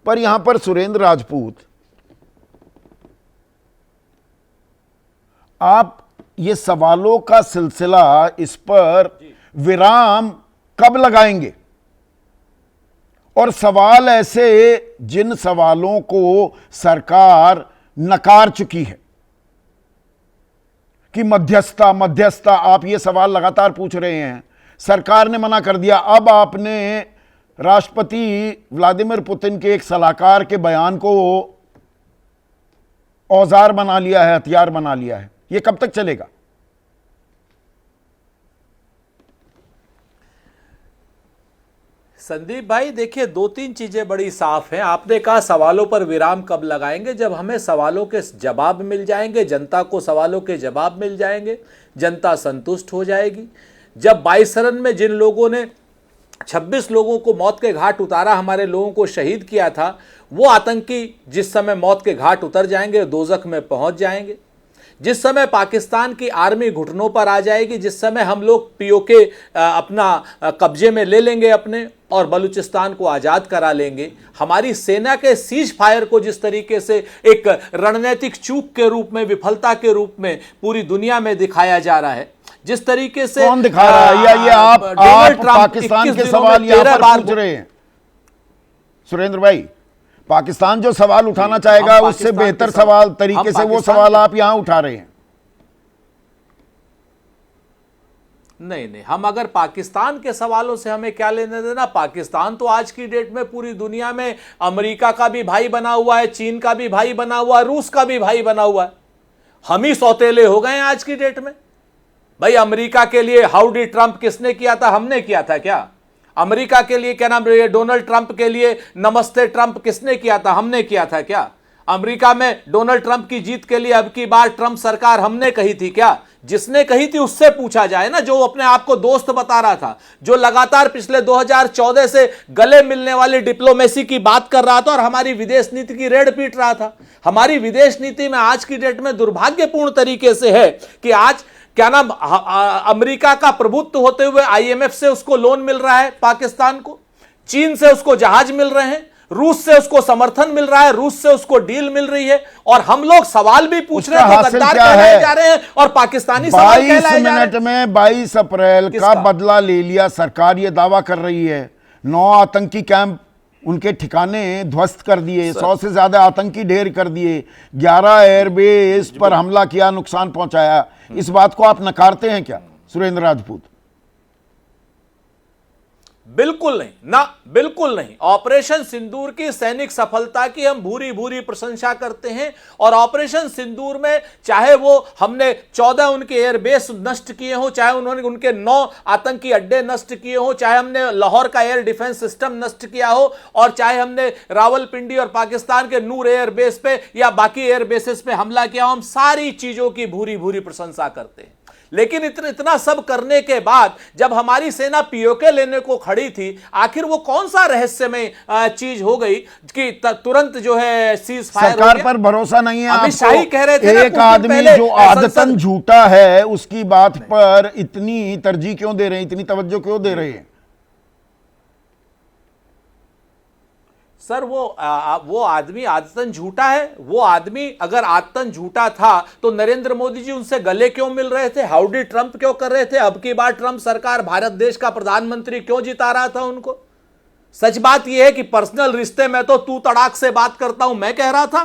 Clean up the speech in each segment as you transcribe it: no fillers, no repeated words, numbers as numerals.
पर यहां पर सुरेंद्र राजपूत, आप ये सवालों का सिलसिला, इस पर विराम कब लगाएंगे? और सवाल ऐसे जिन सवालों को सरकार नकार चुकी है कि मध्यस्थता मध्यस्थता, आप ये सवाल लगातार पूछ रहे हैं, सरकार ने मना कर दिया। अब आपने राष्ट्रपति व्लादिमीर पुतिन के एक सलाहकार के बयान को औजार बना लिया है, हथियार बना लिया है। ये कब तक चलेगा? संदीप भाई देखिए, दो तीन चीजें बड़ी साफ हैं। आपने कहा सवालों पर विराम कब लगाएंगे? जब हमें सवालों के जवाब मिल जाएंगे, जनता को सवालों के जवाब मिल जाएंगे, जनता संतुष्ट हो जाएगी। जब 22 रन में जिन लोगों ने 26 लोगों को मौत के घाट उतारा, हमारे लोगों को शहीद किया था, वो आतंकी जिस समय मौत के घाट उतर जाएंगे, दोजख में पहुंच जाएंगे। जिस समय पाकिस्तान की आर्मी घुटनों पर आ जाएगी, जिस समय हम लोग पीओके अपना कब्जे में ले लेंगे अपने और बलूचिस्तान को आज़ाद करा लेंगे, हमारी सेना के सीज फायर को जिस तरीके से एक रणनीतिक चूक के रूप में, विफलता के रूप में पूरी दुनिया में दिखाया जा रहा है, जिस तरीके से कौन दिखा रहा है? या ये आप पाकिस्तान के सवाल यहां पर पूछ रहे हैं सुरेंद्र भाई? पाकिस्तान जो सवाल उठाना चाहेगा उससे बेहतर सवाल तरीके से वो सवाल आप यहां उठा रहे हैं। नहीं, हम अगर पाकिस्तान के सवालों से हमें क्या लेने देना? पाकिस्तान तो आज की डेट में पूरी दुनिया में अमेरिका का भी भाई बना हुआ है, चीन का भी भाई बना हुआ है, रूस का भी भाई बना हुआ है। हम ही सौतेले हो गए हैं आज की डेट में। भाई अमेरिका के लिए हाउडी ट्रंप किसने किया था? हमने किया था क्या? अमेरिका के लिए क्या नाम, डोनाल्ड ट्रंप के लिए नमस्ते ट्रंप किसने किया था? हमने किया था क्या? अमेरिका में डोनाल्ड ट्रंप की जीत के लिए अब की बार ट्रंप सरकार हमने कही थी क्या? जिसने कही थी उससे पूछा जाए ना, जो अपने आप को दोस्त बता रहा था, जो लगातार पिछले 2014 से गले मिलने वाली डिप्लोमेसी की बात कर रहा था और हमारी विदेश नीति की रेड़ पीट रहा था। हमारी विदेश नीति में आज की डेट में दुर्भाग्यपूर्ण तरीके से है कि आज क्या नाम, अमेरिका का प्रभुत्व होते हुए आईएमएफ से उसको लोन मिल रहा है पाकिस्तान को, चीन से उसको जहाज मिल रहे हैं, रूस से उसको समर्थन मिल रहा है, रूस से उसको डील मिल रही है, और हम लोग सवाल भी पूछ रहे हैं, गद्दार कहलाए जा रहे हैं और पाकिस्तानी सवाल कहलाए जा रहे हैं। 22 मिनट में 22 अप्रैल का बदला ले लिया सरकार, ये दावा कर रही है। 9 आतंकी कैंप, उनके ठिकाने ध्वस्त कर दिए, 100 से ज्यादा आतंकी ढेर कर दिए, 11 एयरबेस पर हमला किया, नुकसान पहुंचाया। इस बात को आप नकारते हैं क्या सुरेंद्र राजपूत? बिल्कुल नहीं ना, बिल्कुल नहीं। ऑपरेशन सिंदूर की सैनिक सफलता की हम भूरी भूरी प्रशंसा करते हैं। और ऑपरेशन सिंदूर में चाहे वो हमने 14 उनके एयरबेस नष्ट किए हो, चाहे उन्होंने उनके 9 आतंकी अड्डे नष्ट किए हो, चाहे हमने लाहौर का एयर डिफेंस सिस्टम नष्ट किया हो, और चाहे हमने रावलपिंडी और पाकिस्तान के नूर एयरबेस पे या बाकी एयरबेसेस पे हमला किया हो, हम सारी चीजों की भूरी भूरी प्रशंसा करते हैं। लेकिन इतना सब करने के बाद जब हमारी सेना पीओके लेने को खड़ी थी, आखिर वो कौन सा रहस्यमय चीज हो गई कि तुरंत जो है सीज फायर हो गया? सरकार पर भरोसा नहीं है। अमित शाह कह रहे थे एक आदमी जो आदतन झूठा है उसकी बात पर इतनी तरजीह क्यों दे रहे हैं, इतनी तवज्जो क्यों दे रहे हैं? सर वो आदमी आदतन झूठा है। वो आदमी अगर आदतन झूठा था तो नरेंद्र मोदी जी उनसे गले क्यों मिल रहे थे? हाउडी ट्रंप क्यों कर रहे थे? अब की बार ट्रंप सरकार भारत देश का प्रधानमंत्री क्यों जिता रहा था उनको? सच बात यह है कि पर्सनल रिश्ते में तो तू तड़ाक से बात करता हूं मैं कह रहा था,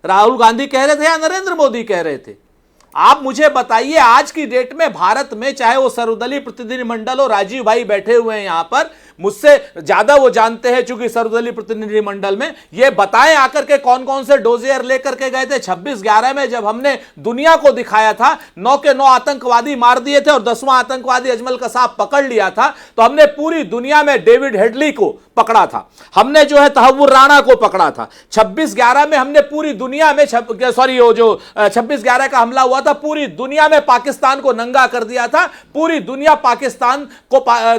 राहुल गांधी कह रहे थे या नरेंद्र मोदी कह रहे थे? आप मुझे बताइए, आज की डेट में भारत में चाहे वो सर्वदलीय प्रतिनिधिमंडल हो, राजीव भाई बैठे हुए हैं यहां पर, मुझसे ज्यादा वो जानते हैं चूंकि सर्वदलीय प्रतिनिधिमंडल में, ये बताएं आकर के कौन कौन से डोजियर लेकर के गए थे 26/11 में, जब हमने दुनिया को दिखाया था 9 के 9 आतंकवादी मार दिए थे और 10वां आतंकवादी अजमल कसाब पकड़ लिया था, तो हमने पूरी दुनिया में डेविड हेडली को पकड़ा था, हमने जो है तहव्वुर राणा को पकड़ा था। 26/11 में हमने पूरी दुनिया में 26/11 का हमला हुआ था, पूरी दुनिया में पाकिस्तान को नंगा कर दिया था, पूरी दुनिया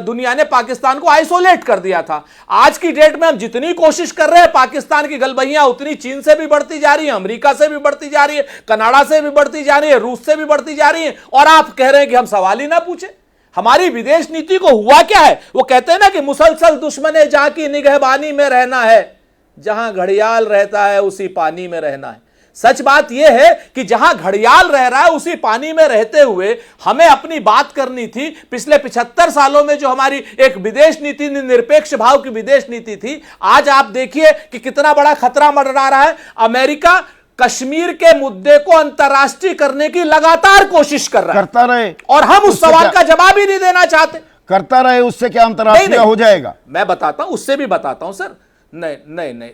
दुनिया ने पाकिस्तान को आइसोलेट कर दिया था। आज की डेट में हम जितनी कोशिश कर रहे हैं, पाकिस्तान की गलबहियां उतनी चीन से भी बढ़ती जा रही है, अमेरिका से भी बढ़ती जा रही है, कनाडा से भी बढ़ती जा रही है, रूस से भी बढ़ती जा रही है, और आप कह रहे हैं कि हम सवाल ही ना पूछे। हमारी विदेश नीति को हुआ क्या है? वो कहते हैं ना कि मुसलसल दुश्मने जहां की निगहबानी में रहना है, जहां घड़ियाल रहता है उसी पानी में रहना है। सच बात यह है कि जहां घड़ियाल रह रहा है उसी पानी में रहते हुए हमें अपनी बात करनी थी। पिछले 75 सालों में जो हमारी एक विदेश नीति, निरपेक्ष भाव की विदेश नीति थी, आज आप देखिए कि कितना बड़ा खतरा मंडरा रहा है। अमेरिका कश्मीर के मुद्दे को अंतर्राष्ट्रीय करने की लगातार कोशिश कर रहा है, करता रहे, और हम उस सवाल का जवाब ही नहीं देना चाहते। करता रहे, उससे क्या अंतर्राष्ट्रीय हो जाएगा? मैं बताता हूं, उससे भी बताता हूं सर। नहीं नहीं नहीं,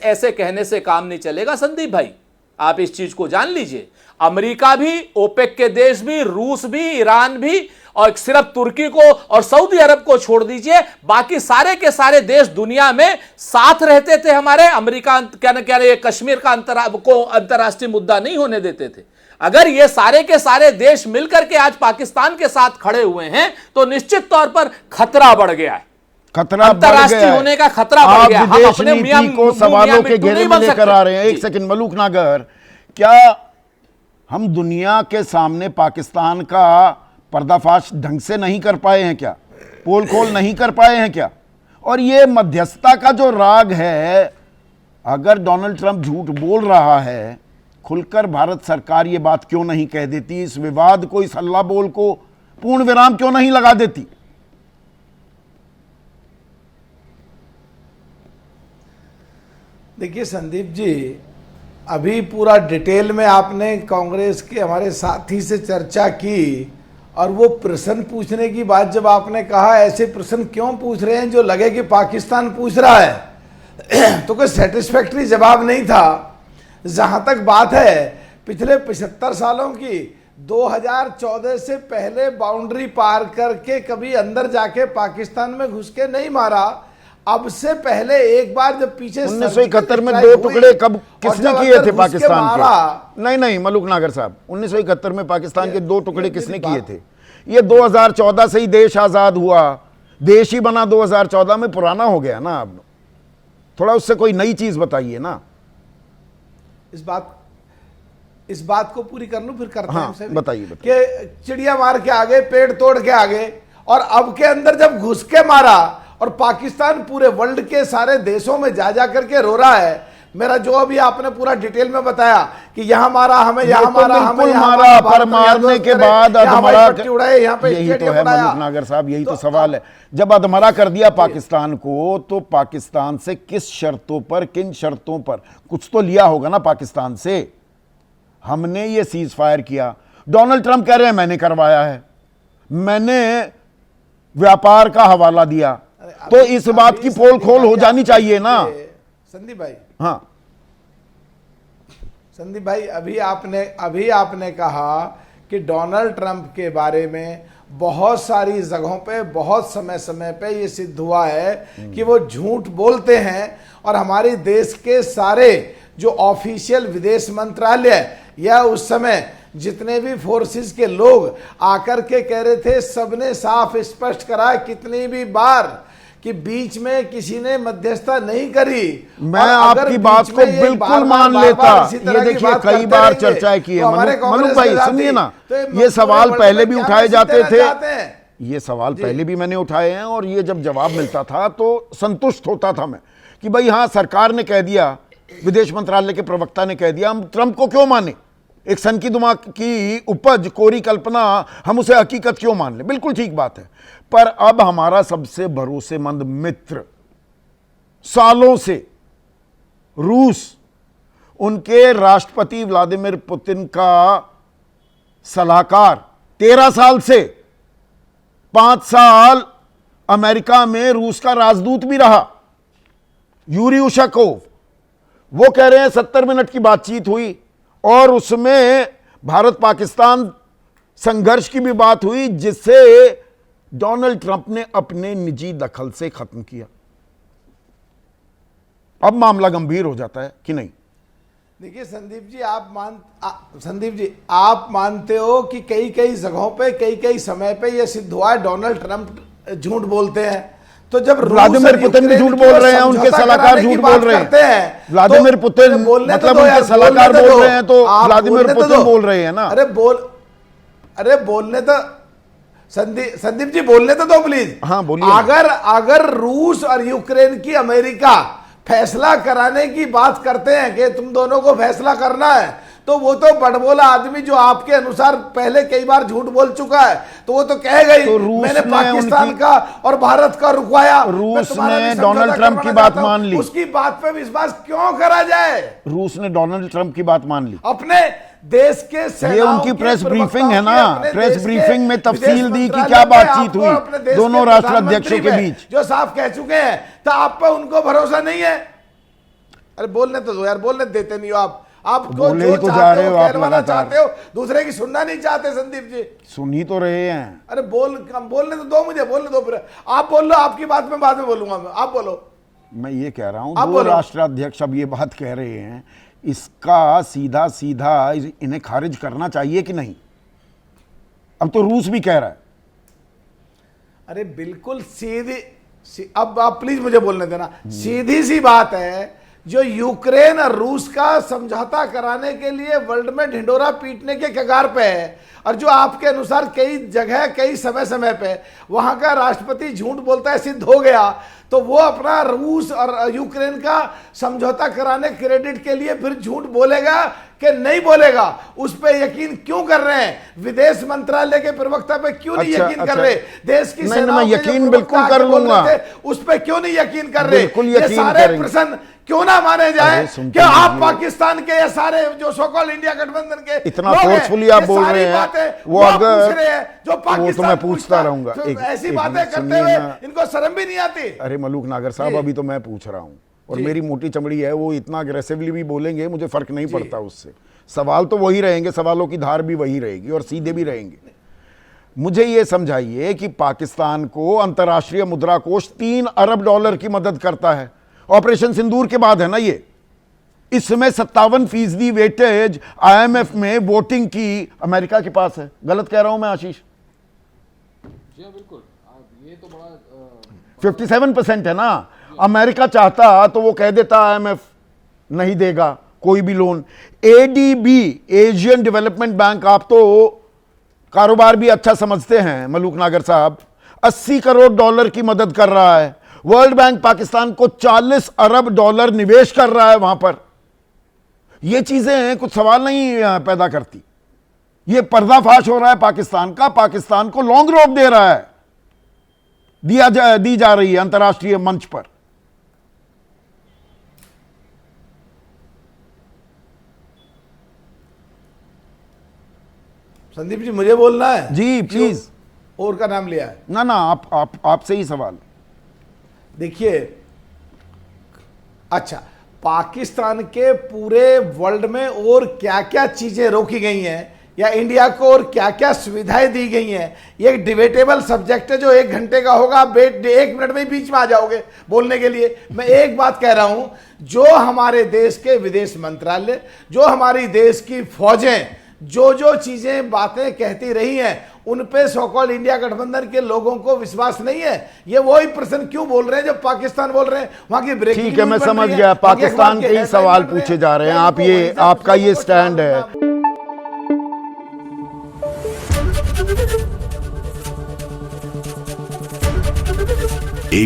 ऐसे कहने से काम नहीं चलेगा संदीप भाई। आप इस चीज को जान लीजिए, अमेरिका भी, ओपेक के देश भी, रूस भी, ईरान भी, और सिर्फ तुर्की को और सऊदी अरब को छोड़ दीजिए, बाकी सारे के सारे देश दुनिया में साथ रहते थे हमारे। अमेरिका क्या ये कश्मीर का अंतर्राष्ट्रीय मुद्दा नहीं होने देते थे। अगर ये सारे के सारे देश मिलकर के आज पाकिस्तान के साथ खड़े हुए हैं तो निश्चित तौर पर खतरा बढ़ गया है, खतरा अंतर्राष्ट्रीय होने का खतरा बढ़ गया। हम अपने नीति को सवालों के घेरे में लेकर आ रहे हैं। एक सेकंड मलूक नागर, क्या हम दुनिया के सामने पाकिस्तान का पर्दाफाश ढंग से नहीं कर पाए हैं क्या? पोल खोल नहीं कर पाए हैं क्या? और ये मध्यस्थता का जो राग है, अगर डोनाल्ड ट्रंप झूठ बोल रहा है, खुलकर भारत सरकार ये बात क्यों नहीं कह देती? इस विवाद को, इस हल्ला बोल को पूर्ण विराम क्यों नहीं लगा देती? देखिए संदीप जी, अभी पूरा डिटेल में आपने कांग्रेस के हमारे साथी से चर्चा की, और वो प्रश्न पूछने की बात जब आपने कहा, ऐसे प्रश्न क्यों पूछ रहे हैं जो लगे कि पाकिस्तान पूछ रहा है, तो कोई सेटिस्फैक्टरी जवाब नहीं था। जहां तक बात है पिछले 75 सालों की, 2014 से पहले बाउंड्री पार करके कभी अंदर जाके पाकिस्तान में घुस के नहीं मारा। अब से पहले एक बार जब पीछे 1971 में 2 टुकड़े कब किसने किए थे पाकिस्तान के? नहीं मलूक नागर साहब, 1971 में पाकिस्तान के 2 टुकड़े किसने किए थे? ये 2014 से ही देश आजाद हुआ, देश ही बना 2014 में, पुराना हो गया ना। अब थोड़ा उससे कोई नई चीज बताइए ना। इस बात को पूरी कर लूं, फिर करते हाँ, हैं। बताइए कि चिड़िया मार के आगे, पेड़ तोड़ के आगे, और अब के अंदर जब घुस के मारा, और पाकिस्तान पूरे वर्ल्ड के सारे देशों में जा करके रो रहा है। मेरा जो अभी आपने पूरा डिटेल में बताया कि यहां मारा हमें, यहां मारा हमें, यहां मारा, पर मारने के बाद अधमरा उड़ाए, यहाँ पे यही तो है मलूक नागर साहब, यही तो सवाल है। जब अधमरा कर दिया पाकिस्तान को, तो पाकिस्तान से किस शर्तों पर, किन शर्तों पर, कुछ तो लिया होगा ना पाकिस्तान से। हमने ये सीज फायर किया। डोनाल्ड ट्रंप कह रहे हैं मैंने करवाया है, मैंने व्यापार का हवाला दिया, तो इस बात की पोल खोल हो जानी चाहिए ना संदीप भाई। हाँ संदीप भाई, अभी आपने कहा कि डोनाल्ड ट्रंप के बारे में बहुत सारी जगहों पे, बहुत समय पे ये सिद्ध हुआ है कि वो झूठ बोलते हैं, और हमारे देश के सारे जो ऑफिशियल विदेश मंत्रालय या उस समय जितने भी फोर्सेस के लोग आकर के कह रहे थे, सबने साफ स्पष्ट करा कितनी भी बार कि बीच में किसी ने मध्यस्थता नहीं करी। मैं आपकी बात को बिल्कुल मान लेता। ये देखिए कई बार चर्चा की है मलूक भाई, सुनिए ना, ये सवाल पहले भी उठाए जाते थे, ये सवाल पहले भी मैंने उठाए हैं, और ये जब जवाब मिलता था तो संतुष्ट होता था मैं कि भाई हाँ, सरकार ने कह दिया, विदेश मंत्रालय के प्रवक्ता ने कह दिया, हम ट्रंप को क्यों माने? एक सन की दिमाग की उपज, कोरी कल्पना, हम उसे हकीकत क्यों मान ले? बिल्कुल ठीक बात है। पर अब हमारा सबसे भरोसेमंद मित्र सालों से रूस, उनके राष्ट्रपति व्लादिमीर पुतिन का सलाहकार 13 साल से 5 साल अमेरिका में रूस का राजदूत भी रहा, यूरी उशाकोव, वो कह रहे हैं 70 मिनट की बातचीत हुई, और उसमें भारत पाकिस्तान संघर्ष की भी बात हुई, जिससे डोनाल्ड ट्रंप ने अपने निजी दखल से खत्म किया। अब मामला गंभीर हो जाता है कि नहीं? देखिए संदीप जी, आप मानते हो कि कई जगहों पे, कई समय पे यह सिद्ध हुआ है डोनाल्ड ट्रंप झूठ बोलते हैं। तो जब व्लादिमीर पुतिन भी झूठ बोल रहे हैं, उनके सलाहकार झूठ बोल रहे हैं, व्लादिमीर पुतिन मतलब उनके सलाहकार बोल रहे हैं, तो व्लादिमीर पुतिन बोल रहे हैं ना। अरे बोलने तो संदीप जी बोलने तो दो प्लीज। हाँ बोलिए। अगर रूस और यूक्रेन की अमेरिका फैसला कराने की बात करते हैं कि तुम दोनों को फैसला करना है, तो वो तो बड़बोला आदमी जो आपके अनुसार पहले कई बार झूठ बोल चुका है, तो वो तो कहेगा ही तो रूस मैंने ने पाकिस्तान का और भारत का रुकवाया, रूस मैं तुम्हारा ने भी समझौता डोनाल्ड ट्रंप की करवाना बात चाहता हूं। मान ली। उसकी बात पे विश्वास क्यों करा जाए? रूस ने डोनाल्ड ट्रंप की बात मान ली। अपने देश के ये सेनाओं उनकी के प्रेस प्रवक्ताओं ब्रीफिंग है की, ना, अपने प्रेस देश के ब्रीफिंग में विदेश तफसील दी कि मंत्रालय क्या में बातचीत आपको हुई अपने देश दोनों के राष्ट्राध्यक्षों के प्रधानमंत्री बीच, जो साफ कह चुके हैं, तो आप पे उनको भरोसा नहीं है? अरे बोलने तो दो यार, बोलने देते नहीं हो आपको बोले जो ही तो जा चाहते रहे हो हो आप कहलवाना लगातार। चाहते हो, दूसरे की सुनना नहीं चाहते। संदीप जी सुन ही तो रहे हैं। अरे बोलने तो दो, मुझे बोलने दो, फिर आप बोल लो, आपकी बात में बाद में बोलूंगा मैं, आप बोलो। मैं ये कह रहा हूं आप दो बोलो। राष्ट्राध्यक्ष अब ये बात कह रहे हैं, इसका सीधा सीधा इन्हें खारिज करना चाहिए कि नहीं? अब तो रूस भी कह रहा है। अरे बिल्कुल अब आप प्लीज मुझे बोलने देना। सीधी सी बात है, जो यूक्रेन और रूस का समझौता कराने के लिए वर्ल्ड में ढिंडोरा पीटने के कगार पे है, और जो आपके अनुसार कई जगह कई समय समय पे वहां का राष्ट्रपति झूठ बोलता है सिद्ध हो गया, तो वो अपना रूस और यूक्रेन का समझौता कराने क्रेडिट के लिए फिर झूठ बोलेगा कि नहीं बोलेगा? उस पे यकीन क्यों कर रहे हैं? विदेश मंत्रालय के प्रवक्ता पे क्यों नहीं यकीन कर रहे? देश की नहीं, सेनाओं मैं के जो यकीन प्रवक्ता बिल्कुल आके कर बोल रहे लूंगा। थे, उस पे क्यों नहीं यकीन कर रहे? बिल्कुल ये यकीन सारे करेंगे। प्रश्न क्यों ना माने जाए अरे कि सुनते आप रहिए। पाकिस्तान के ये सारे जो सोकॉल इंडिया गठबंधन के इतना लोग हैं, फोर्सफुली आप ये बोल सारी रहे हैं, बातें वो आप अगर- पूछ रहे हैं, जो वो तो पाकिस्तान मैं पूछता पूछता है, रहूंगा। तो एक- ऐसी एक बातें मिनट करते सुनिए हुए ना। इनको शर्म भी नहीं आती? अरे मलूक नागर साहब, जी। अभी तो मैं पूछ रहा हूं, और जी। मेरी मोटी चमड़ी है, वो इतना अग्रेसिवली भी बोलेंगे, मुझे फर्क नहीं पड़ता उससे। सवाल तो वही रहेंगे, सवालों की धार भी वही रहेगी और सीधे भी रहेंगे। मुझे ये समझाइए कि पाकिस्तान को अंतर्राष्ट्रीय मुद्रा कोष $3 अरब की मदद करता है। ऑपरेशन सिंदूर के बाद है ना ये। इसमें 57% वेटेज IMF में वोटिंग की अमेरिका के पास है। गलत कह रहा हूं मैं आशीष? जी बिल्कुल, ये तो बड़ा 57% है ना। अमेरिका चाहता तो वो कह देता IMF नहीं देगा कोई भी loan. ADB, Asian development bank, आप तो कारोबार भी अच्छा समझते हैं मलूक नागर साहब, $80 करोड़ की मदद कर रहा है। वर्ल्ड बैंक पाकिस्तान को $40 अरब निवेश कर रहा है वहां पर। ये चीजें कुछ सवाल नहीं पैदा करती। ये पर्दाफाश हो रहा है पाकिस्तान का, पाकिस्तान को लॉन्ग रोप दे रहा है, दी जा रही है अंतर्राष्ट्रीय मंच पर। संदीप जी मुझे बोलना है जी प्लीज। और का नाम लिया है? ना ना, आपसे ही सवाल। देखिए, अच्छा, पाकिस्तान के पूरे वर्ल्ड में और क्या क्या चीजें रोकी गई हैं, या इंडिया को और क्या क्या सुविधाएं दी गई हैं, ये एक डिबेटेबल सब्जेक्ट है जो 1 घंटे का होगा। आप 1 मिनट में ही बीच में आ जाओगे बोलने के लिए। मैं एक बात कह रहा हूं, जो हमारे देश के विदेश मंत्रालय, जो हमारी देश की फौजें जो चीजें बातें कहती रही हैं, उन पे सो-कॉल्ड इंडिया गठबंधन के लोगों को विश्वास नहीं है। ये वही प्रश्न क्यों बोल रहे हैं जब पाकिस्तान बोल रहे हैं? वहां की ब्रेकिंग ठीक है, मैं न्यूज़ बन समझ रही है, गया। वहां की पाकिस्तान अखबार के ही headline सवाल बन रहे पूछे हैं। जा रहे हैं। तो आप इनको ये, वहीं से आपका ये पूछो, स्टैंड है।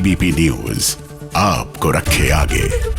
ABP न्यूज आपको रखे आगे।